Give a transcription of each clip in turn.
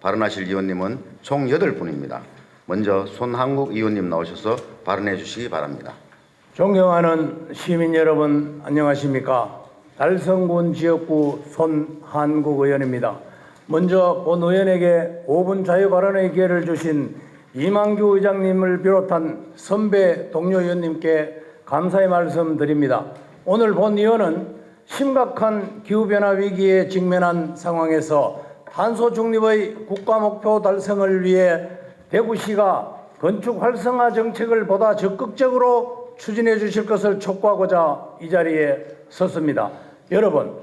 발언하실 의원님은 총 8분입니다. 먼저 손한국 의원님 나오셔서 발언해 주시기 바랍니다. 존경하는 시민 여러분, 안녕하십니까? 달성군 지역구 손한국 의원입니다. 먼저 본 의원에게 5분 자유 발언의 기회를 주신 이만규 의장님을 비롯한 선배 동료 의원님께 감사의 말씀 드립니다. 오늘 본 의원은 심각한 기후변화 위기에 직면한 상황에서 탄소 중립의 국가 목표 달성을 위해 대구시가 건축 활성화 정책을 보다 적극적으로 추진해 주실 것을 촉구하고자 이 자리에 섰습니다. 여러분,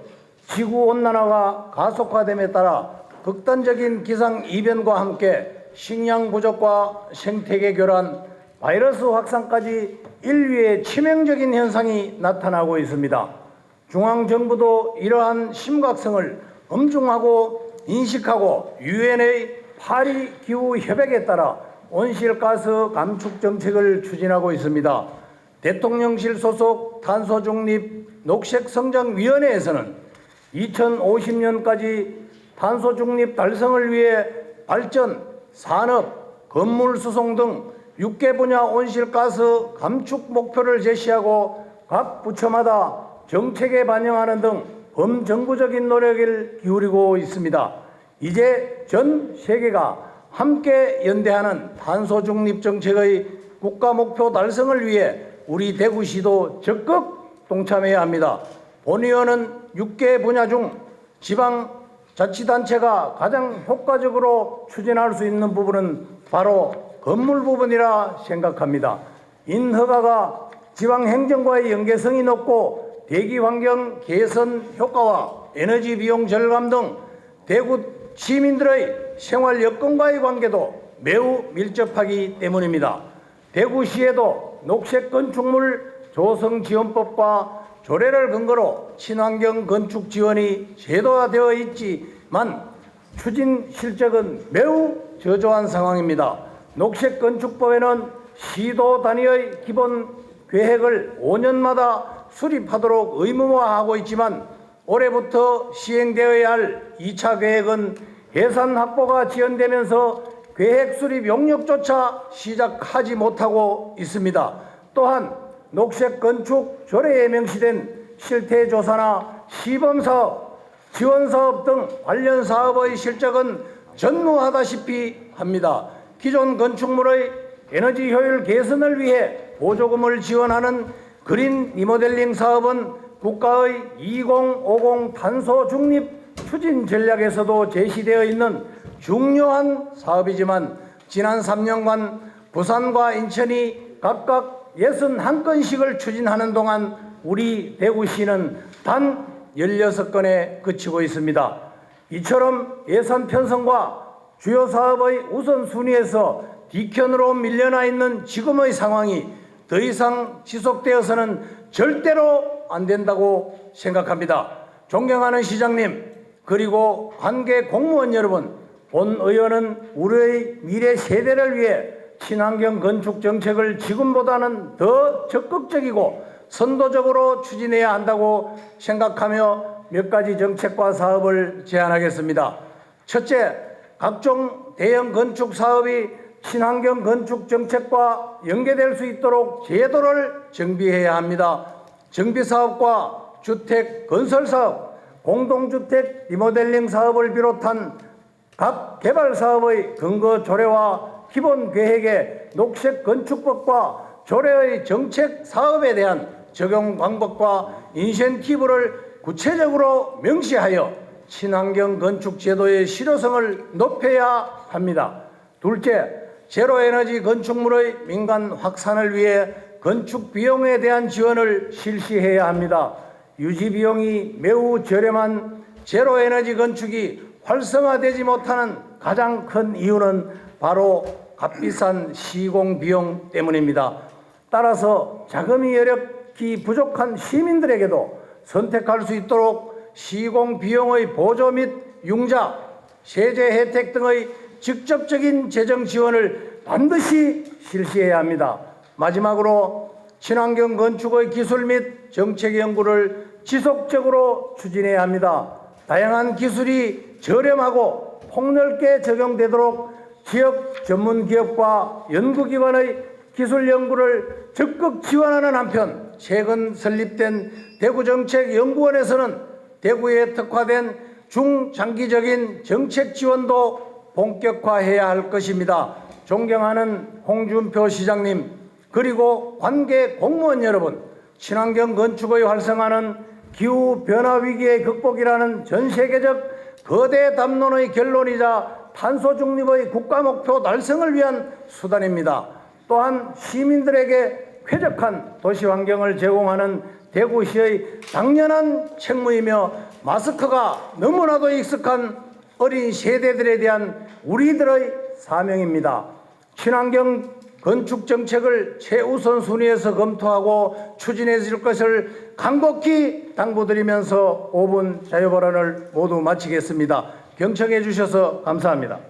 지구온난화가 가속화됨에 따라 극단적인 기상이변과 함께 식량 부족과 생태계 교란, 바이러스 확산까지 인류의 치명적인 현상이 나타나고 있습니다. 중앙정부도 이러한 심각성을 엄중하고 인식하고 유엔의 파리 기후 협약에 따라 온실가스 감축 정책을 추진하고 있습니다. 대통령실 소속 탄소중립 녹색성장위원회에서는 2050년까지 탄소중립 달성을 위해 발전, 산업, 건물 수송 등 6개 분야 온실가스 감축 목표를 제시하고 각 부처마다 정책에 반영하는 등 범정부적인 노력을 기울이고 있습니다. 이제 전 세계가 함께 연대하는 탄소 중립 정책의 국가 목표 달성을 위해 우리 대구시도 적극 동참해야 합니다. 본 의원은 6개 분야 중 지방자치단체가 가장 효과적으로 추진할 수 있는 부분은 바로 건물 부분이라 생각합니다. 인허가가 지방행정과의 연계성이 높고 대기환경 개선 효과와 에너지 비용 절감 등 대구 시민들의 생활 여건과의 관계도 매우 밀접하기 때문입니다. 대구시에도 녹색 건축물 조성 지원법과 조례를 근거로 친환경 건축 지원이 제도화되어 있지만 추진 실적은 매우 저조한 상황입니다. 녹색 건축법에는 시도 단위의 기본 계획을 5년마다 수립하도록 의무화하고 있지만 올해부터 시행되어야 할 2차 계획은 예산 확보가 지연되면서 계획 수립 용역조차 시작하지 못하고 있습니다. 또한 녹색 건축 조례에 명시된 실태조사나 시범사업, 지원사업 등 관련 사업의 실적은 전무하다시피 합니다. 기존 건축물의 에너지 효율 개선을 위해 보조금을 지원하는 그린 리모델링 사업은 국가의 2050 탄소 중립 추진 전략에서도 제시되어 있는 중요한 사업이지만 지난 3년간 부산과 인천이 각각 61건씩을 추진하는 동안 우리 대구시는 단 16건에 그치고 있습니다. 이처럼 예산 편성과 주요 사업의 우선순위에서 뒤편으로 밀려나 있는 지금의 상황이 더 이상 지속되어서는 절대로 안 된다고 생각합니다. 존경하는 시장님, 그리고 관계 공무원 여러분, 본 의원은 우리의 미래 세대를 위해 친환경 건축 정책을 지금보다는 더 적극적이고 선도적으로 추진해야 한다고 생각하며 몇 가지 정책과 사업을 제안하겠습니다. 첫째, 각종 대형 건축 사업이 친환경 건축 정책과 연계될 수 있도록 제도를 정비해야 합니다. 정비사업과 주택 건설사업, 공동주택 리모델링 사업을 비롯한 각 개발사업의 근거 조례와 기본 계획의 녹색 건축법과 조례의 정책 사업에 대한 적용 방법과 인센티브를 구체적으로 명시하여 친환경 건축 제도의 실효성을 높여야 합니다. 둘째, 제로에너지 건축물의 민간 확산을 위해 건축 비용에 대한 지원을 실시해야 합니다. 유지 비용이 매우 저렴한 제로에너지 건축이 활성화되지 못하는 가장 큰 이유는 바로 값비싼 시공 비용 때문입니다. 따라서 자금이 여력이 부족한 시민들에게도 선택할 수 있도록 시공 비용의 보조 및 융자, 세제 혜택 등의 직접적인 재정 지원을 반드시 실시해야 합니다. 마지막으로 친환경 건축의 기술 및 정책 연구를 지속적으로 추진해야 합니다. 다양한 기술이 저렴하고 폭넓게 적용되도록 지역 전문 기업과 연구기관의 기술 연구를 적극 지원하는 한편 최근 설립된 대구정책연구원에서는 대구에 특화된 중장기적인 정책 지원도 본격화해야 할 것입니다. 존경하는 홍준표 시장님, 그리고 관계 공무원 여러분, 친환경 건축의 활성화는 기후변화 위기의 극복이라는 전 세계적 거대 담론의 결론이자 탄소 중립의 국가 목표 달성을 위한 수단입니다. 또한 시민들에게 쾌적한 도시 환경을 제공하는 대구시의 당연한 책무이며 마스크가 너무나도 익숙한 어린 세대들에 대한 우리들의 사명입니다. 친환경 건축 정책을 최우선 순위에서 검토하고 추진해 줄 것을 간곡히 당부드리면서 5분 자유발언을 모두 마치겠습니다. 경청해 주셔서 감사합니다.